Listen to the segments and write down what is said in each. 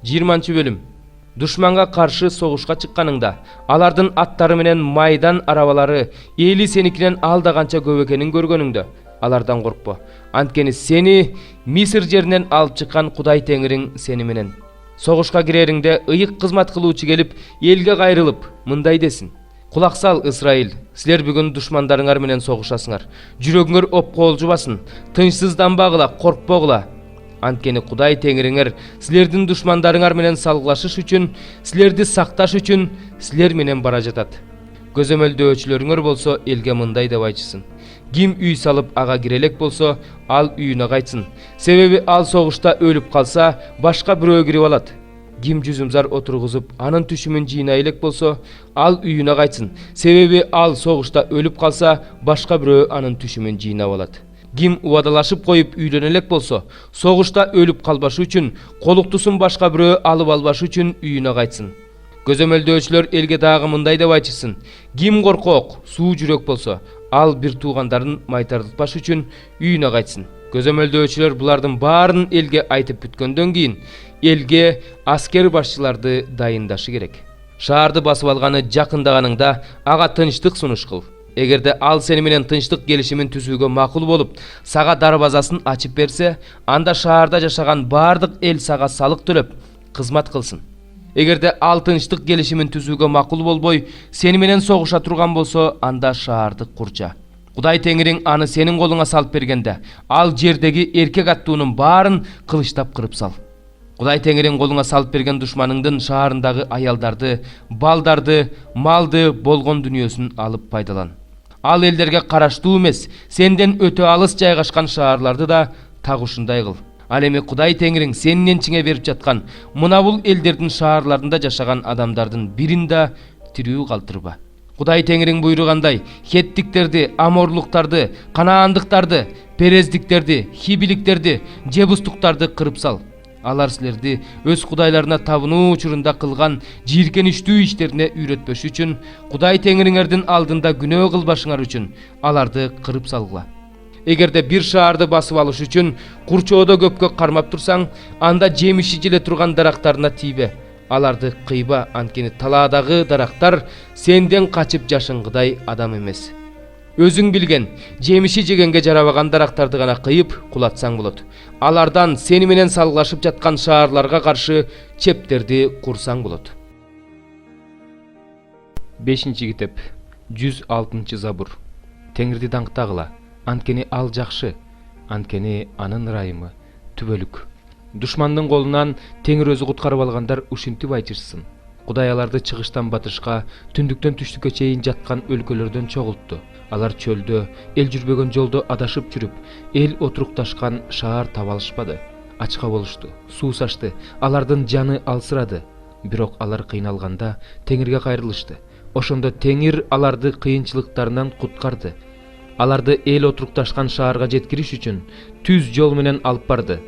20 bölüm. Душманга каршы согушка чыкканыңда, алардын аттары менен майдан арабалары эли сеникинен алда канча көп экенин көргөнүңдө, алардан коркпо. Анткени сени Мисыр жеринен алып чыккан Кудай Теңириң сени менен. Согушка кирериңде ыйык кызмат кылуучу келип, элге кайрылып, мындай десин: Кулак сал, Исраил, силер бүгүн душмандарыңар менен согушасыңар. Жүрөгүңөр опколжубасын, тынчсызданбагыла, коркпогула. Анткени Кудай Теңириңер силердин душмандарыңар менен салгылашыш үчүн, силерди сакташ үчүн силер менен бара жатат. Көзөмөлдөөчүлөрүңөр болсо элге мындай деп айтчысын: Ким үй салып ага кирелек болсо, ал үйүнө кайтсын. Себеби ал согушта өлүп калса, башка бирөө кирип алат. Ким жүзүмзар отургузуп, анын түшүмүн жыйнай элек болсо, ал үйүнө кайтсын. Себеби ал согушта өлүп калса, башка бирөө анын түшүмүн жыйнап алат. Ким убадалашып коюп үйлөнө элек болсо, согушта өлүп калбашы үчүн, колуктусун башка бирөө алып албашы үчүн үйүнө кайтсын. Көзөмөлдөөчүлөр элге дагы мындай деп айтчысын: Ким коркок, суу жүрөк болсо, ал бир туугандарын майтардатпаш үчүн үйүнө кайтсын. Көзөмөлдөөчүлөр булардын баарын элге айтып бүткөндөн кийин, элге аскер башчыларды дайындашы керек. Шаарды басып алганы жакындаганыңда ага тынчтык сунуш кыл. Эгерде ал сени менен тынчтык келишимин түзүүгө макул болуп, сага дарбазасын ачып берсе, анда шаарда жашаган бардык эл сага салык төлөп, кызмат кылсын. Эгерде ал тынчтык келишимин түзүүгө макул болбой, сени менен согуша турган болсо, анда шаарды курча. Кудай Теңириң аны сенин колуңа салып бергенде, ал жердеги эркек аттуунун баарын кылычтап кырып сал. Кудай Теңириң колуңа салып берген душманыңдын шаарындагы аялдарды, балдарды, малды, болгон дүнүйөсүн алып пайдалан. Ал элдерге караштуу эмес, сенден өтө алыс жайгашкан шаарларды да так ушундай кыл. Ал эми Кудай Теңириң сенин энчиңе берип жаткан мына бул элдердин шаарларында жашаган адамдардын бирин да тирүү калтырба. Кудай Теңириң буйругандай, хеттиктерди, аморлуктарды, канаандыктарды, перездиктерди, хибиликтерди, жебустуктарды кырып сал. Алар силерди өз кудайларына табынуу учурунда кылган жийиркеничтүү иштерине үйрөтпөш үчүн, Кудай Теңириңердин алдында күнөө кылбашыңар үчүн аларды кырып салгыла. Эгерде бир шаарды басып алыш үчүн курчоодо көпкө кармап турсаң, анда жемиши желе турган дарактарына тийбе. Аларды кыйба, анткени талаадагы дарактар сенден качып жашынгыдай адам эмес. Өзүң билген, жемиши жегенге жарабаган дарактарды гана кыйып кулатсаң болот. Алардан сени менен салгылашып жаткан шаарларга каршы чептерди курсаң болот. 5-китеп 106-забур. Теңирди даңктагыла, анткени ал жакшы, анткени анын ырайымы түбөлүк. Душмандын колунан Теңир өзү куткарып алгандар ушинтип айтышсын: Кудай аларды чыгыштан батышка, түндүктөн түштүккө чейин жаткан өлкөлөрдөн чогултту. Алар чөлдө, эл жүрбөгөн жолдо адашып жүрүп, эл отурукташкан шаар таба алышпады. Ачка болушту, суусашты, алардын жаны алсырады. Бирок алар кыйналганда Теңирге кайрылышты. Ошондо Теңир аларды кыйынчылыктарынан куткарды. Аларды эл отурукташкан шаарга жеткириш үчүн түз жол менен алып барды.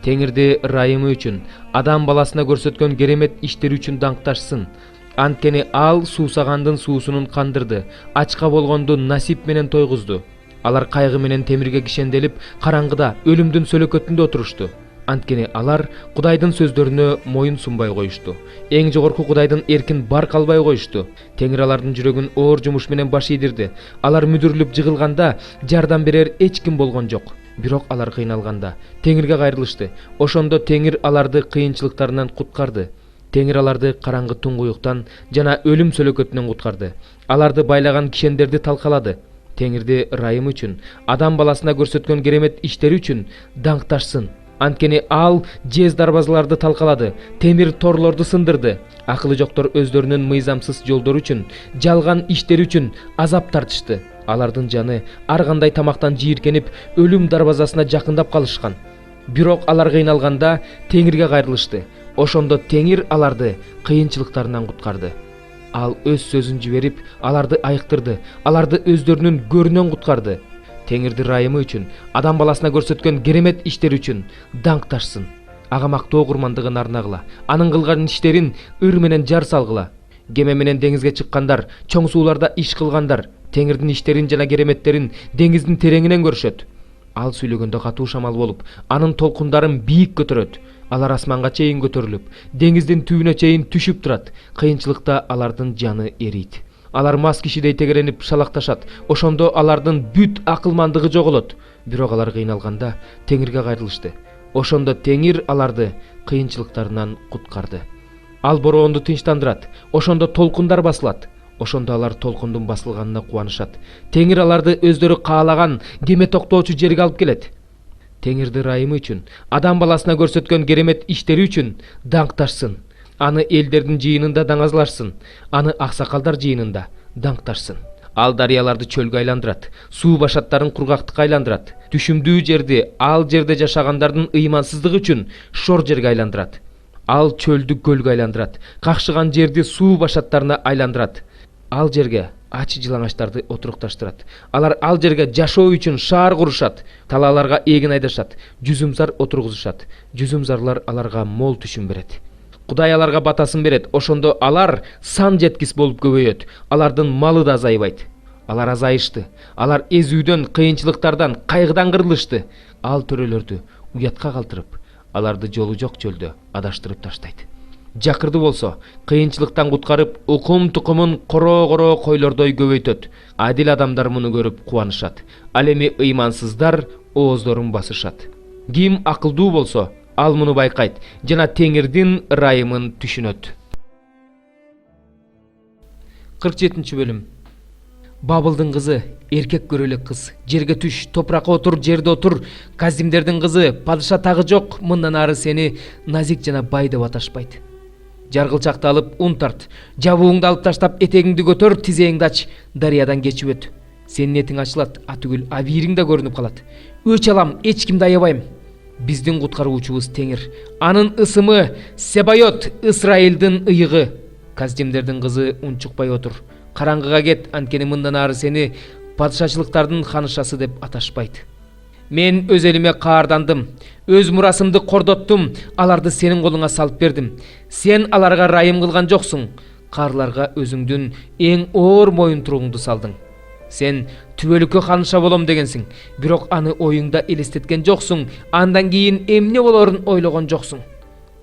Теңирди ырайымы үчүн, адам баласына көрсөткөн керемет иштери үчүн даңкташсын. Анткени ал суусагандын суусунун кандырды, ачка болгонду насип менен тойгузду. Алар кайгы менен темирге кишенделип, караңгыда, өлүмдүн сөлөкөтүндө отурушту. Анткени алар Кудайдын сөздөрүнө моюн сунбай коюшту. Эң жогорку Кудайдын эркин барк албай коюшту. Теңир алардын жүрөгүн оор жумуш менен баш ийдирди. Алар мүдүрүлүп жыгылганда жардам берер эч ким болгон жок. Бирок алар кыйналганда Теңирге кайрылышты. Ошондо Теңир аларды кыйынчылыктарынан куткарды. Теңир аларды караңгы туңгуюктан жана өлүм сөлөкөтүнөн куткарды. Аларды байлаган кишендерди талкалады. Теңирди ырайымы үчүн, адам баласына көрсөткөн керемет иштери үчүн даңкташсын. Анткени ал жез дарбазаларды талкалады, темир торлорду сындырды. Акылы жоктор өздөрүнүн мыйзамсыз жолдору үчүн, жалган иштери үчүн азап тартышты. Алардын жаны ар кандай тамактан жийиркенип, өлүм дарбазасына жакындап калышкан. Бирок алар кыйналганда Теңирге кайрылышты. Ошондо Теңир аларды кыйынчылыктарынан куткарды. Ал өз сөзүн жиберип, аларды айыктырды, аларды өздөрүнүн көрүнөн куткарды. Теңирди ырайымы үчүн, адам баласына көрсөткөн керемет иштери үчүн даңкташсын. Ага мактоо курмандыгын арнагыла, анын кылган иштерин ыр менен жар салгыла. Кеме менен деңизге чыккандар, чоң сууларда иш кылгандар, Теңирдин иштерин жана кереметтерин деңиздин тереңинен көрүшөт. Ал сүйлөгөндө катуу шамал болуп, анын толкундарын бийик көтөрөт. Алар асманга чейин көтөрүлүп, деңиздин түбүнө чейин түшүп турат. Кыйынчылыкта алардын жаны эрийт. Алар мас кишидей тегеренип шалакташат. Ошондо алардын бүт акылмандыгы жоголот. Бирок алар кыйналганда Теңирге кайрылышты. Ошондо Теңир аларды кыйынчылыктарынан куткарды. Ал бороонду тынчтандырат. Ошондо толкундар басылат. Ошондо алар толкундун басылганына кубанышат. Теңир аларды өздөрү каалаган кеме токтоочу жерге алып келет. Теңирди ырайымы үчүн, адам баласына көрсөткөн керемет иштери үчүн даңкташсын. Аны элдердин жыйынында даңазлашсын. Аны аксакалдар жыйынында даңкташсын. Ал дарыяларды чөлгө айландырат, суу башаттарын кургактыкка айландырат. Түшүмдүү жерди ал жерде жашагандардын ыймансыздыгы үчүн шор жерге айландырат. Ал чөлдү көлгө айландырат, какшыган жерди суу башаттарына айландырат. Ал жерге ачы жылаңачтарды отурукташтырат. Алар ал жерге жашоо үчүн шаар курушат, талааларга эгин айдашат, жүзүмзар отургузушат. Жүзүмзарлар аларга мол түшүм берет. Кудай аларга батасын берет. Ошондо алар сан жеткис болуп көбөйөт. Алардын малы да азайбайт. Алар азайышты. Алар эзүүдөн, кыйынчылыктардан, кайгыдан кырылышты. Ал төрөлөрдү уятка калтырып, аларды жолу жок чөлдө адаштырып таштайт. Жакырды болсо, кыйынчылыктан куткарып, укум-тукумун коро-коро койлордой көбөйтөт. Адил адамдар муну көрүп кубанышат. Ал эми ыймансыздар ооздорун басышат. Ким акылдуу болсо, ал муну байкайт жана Теңирдин ырайымын түшүнөт. 47 бөлүм. Бабылдын кызы, эркек көрөлүк кыз. Жерге түш, топуракка отур, жерде отур. Казимдердин кызы, падыша тагы жок. Мындан ары сени назик жана бай деп аташпайт. Жаргылчакты алып ун тарт. Жабууңду алып таштап, этегиңди көтөр, тизеңди ач. Дарыядан кечип өт. Сенин этиң ачылат, атүгүл абийириң да көрүнүп калат. Өч алам, эч кимди аябайм. Биздин куткаруучубуз Теңир. Анын ысымы Себайот, Исраилдин ыйыгы. Казимдердин кызы унчукпай отур. Караңгыга кет, анткени мындан ары сени падышачылыктардын ханышасы деп аташпайт. Мен өз элиме каардандым, өз мурасымды кордоттум, аларды сенин колуңа салып бердим. Сен аларга ырайым кылган жоксуң, каарларга өзүңдүн эң оор моюнтуругуңду салдың. Сен түбөлүккө ханыша болом дегенсиң, бирок аны оюңда элестеткен жоксуң, андан кийин эмне болорун ойлогон жоксуң.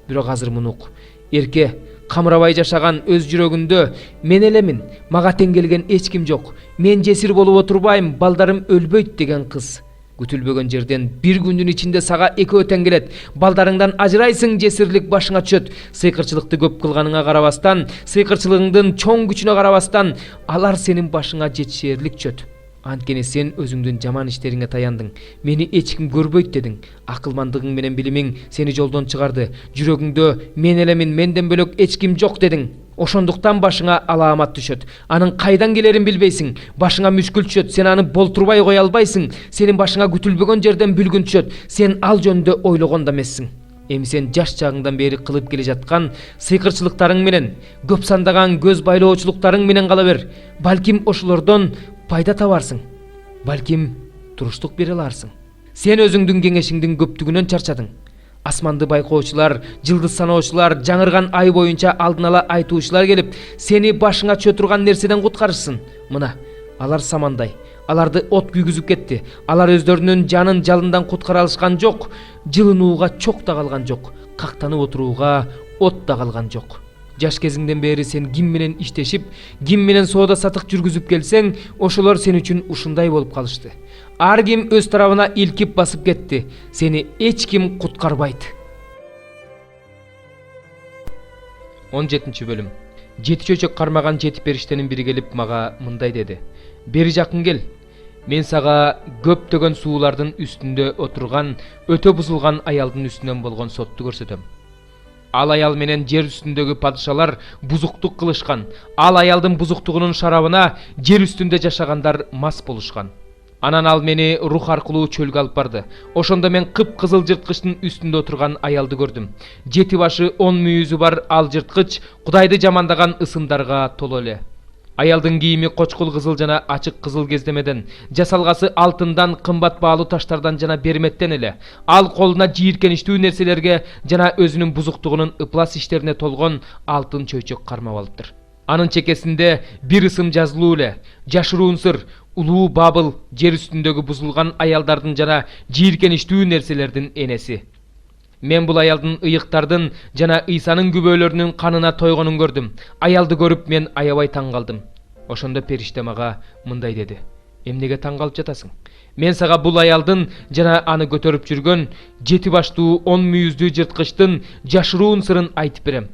Бирок азыр мунук, эрке камырабай жашаган өз жүрөгүндө мен элемин, мага тең келген эч ким жок, мен жесир болуп отурбайм, балдарым өлбөйт деген кыз. Күтүлбөгөн жерден бир күндүн ичинде сага экөө тең келет. Балдарыңдан ажырайсың, жесирлик башыңа түшөт. Сыйкырчылыкты көп кылганыңа карабастан, сыйкырчылыгыңдын чоң күчүнө карабастан, алар сенин башыңа жетишерлик түшөт. Анткени сен өзүңдүн жаман иштериңе таяндың. Мени эч ким көрбөйт дедиң. Акылмандыгың менен билимиң сени жолдон чыгарды. Жүрөгүңдө мен элемин, менден бөлөк эч ким жок дедиң. Ошондуктан башыңа алаамат түшөт. Анын кайдан келерин билбейсиң. Башыңа мүшкүл түшөт. Сен аны болтурбай кое албайсың. Сенин башыңа күтүлбөгөн жерден бүлгүн түшөт. Сен ал жөнүндө ойлогон да эмессиң. Эми сен жаш чагыңдан бери кылып келе жаткан сыйкырчылыктарың менен, көп сандаган көз байлоочулуктарың менен кала бер. Балким ошолордон пайда табарсың. Балким туруштук бере аларсың. Сен өзүңдүн кеңешиңдин көптүгүнөн чарчадың. Асманды байкоочулар, жылдыз саноочулар, жаңырган ай боюнча алдын ала айтуучулар келип, сени башыңа түшө турган нерседен куткарышсын. Мына, алар самандай. Аларды от күйгүзүп кетти. Алар өздөрүнүн жанын жалындан куткара алышкан жок. Жылынууга чок да калган жок. Кактанып отурууга от да калган жок. Жаш кезиңден бери сен ким менен иштешип, ким менен соода сатык жүргүзүп келсең, ошолор сен үчүн ушундай болуп калышты. Ар ким өз тарабына илкип басып кетти. Сени эч ким куткарбайт. 17 бөлүм. Жети чөчөк кармаган жети периштенин бири келип мага мындай деди. Бери жакын кел. Мен сага көптөгөн суулардын үстүндө отурган, өтө бузулган аялдын үстүнөн болгон сотту көрсөтөм. Ал аял менен жер үстүндөгү падышалар бузуктук кылышкан. Ал аялдын бузуктугунун шарабына жер үстүндө жашагандар мас болушкан. Анан ал мени рух аркылуу чөлгө алып барды. Ошондо мен кып-кызыл жырткычтын үстүндө отурган аялды көрдүм. Жети башы 10 мүйүзү бар ал жырткыч Кудайды жамандаган ысымдарга толо эле. Аялдын кийими кочкул кызыл жана ачык кызыл кездемеден, жасалгасы алтындан, кымбат баалуу таштардан жана берметтен эле. Ал колуна жийиркеничтүү нерселерге жана өзүнүн бузуктугунун ыплас иштерине толгон алтын чөйчөк кармап алыптыр. Анын чекесинде бир ысым жазылуу эле: жашыруун сыр, Улуу Бабыл жер үстүндөгү бузулган аялдардын жана жийиркеничтүү нерселердин энеси. Мен бул аялдын ыйыктардын жана Ыйсанын күбөлөрүнүн канына тойгонун көрдүм. Аялды көрүп мен аябай таң калдым. Ошондо периште мага мындай деди: "Эмнеге таң калып жатасың? Мен сага бул аялдын жана аны көтөрүп жүргөн 7 баштуу 10 мүйүздүү жырткычтын жашыруун сырын айтып берем.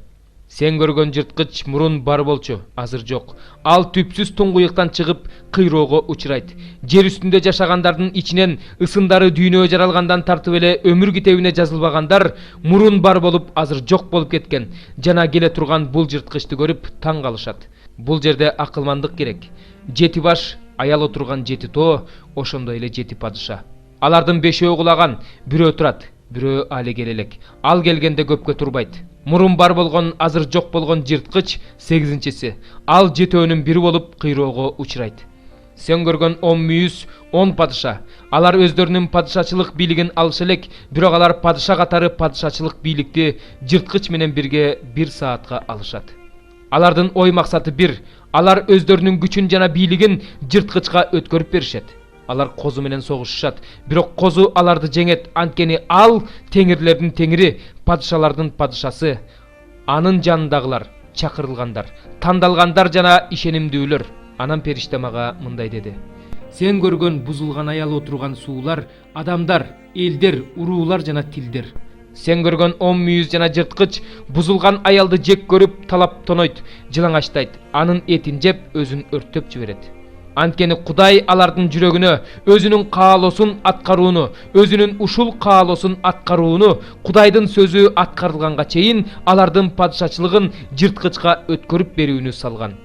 Сен көргөн жырткыч мурун бар болчу, азыр жок. Ал түпсүз туңгуюктан чыгып кыйроого учурайт. Жер үстүндө жашагандардын ичинен ысындары дүйнөгө жаралгандан тартып эле өмүр китебине жазылбагандар мурун бар болуп, азыр жок болуп кеткен жана келе турган бул жырткычты көрүп таң калышат. Бул жерде акылмандык керек. 7 баш аял отурган 7 тоо, ошондой эле 7 падыша. Алардын 5өө кулаган, бирөө турат, бирөө али келе элек. Ал келгенде көпкө турбайт. Мурун бар болгон, азыр жок болгон жырткыч 8-чиси. Ал 7өөнүн бири болуп кыйроого учурайт. Сен көргөн 10 мүйүз 10 падыша. Алар өздөрүнүн падышачылык бийлигин алыша элек, бирок алар падыша катары падышачылык бийликти жырткыч менен бирге 1 саатка алышат. Алардын ой максаты бир. Алар өздөрүнүн күчүн жана бийлигин жырткычка өткөрүп беришет. Алар козу менен согушушат, бирок козу аларды жеңет, анткени ал теңирлердин теңири, падышалардын падышасы. Анын жанындагылар чакырылгандар, тандалгандар жана ишенимдүүлөр. Анан периште мага мындай деди: "Сен көргөн бузулган аял отурган суулар адамдар, элдер, уруулар жана тилдер. Сен көргөн 10 мүйүз жана жырткыч бузулган аялды жек көрүп талап тонойт, жылаңачтайт, анын этин жеп өзүн өрттөп жиберет. Анткени Кудай алардын жүрөгүнө өзүнүн каалоосун аткарууну, өзүнүн ушул каалоосун аткарууну, Кудайдын сөзү аткарылганга чейин алардын падышачылыгын жырткычка өткөрүп берүүнү салган.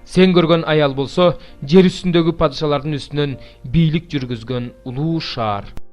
Сен көргөн аял болсо жер үстүндөгү падышалардын үстүнөн бийлик жүргүзгөн улуу шаар."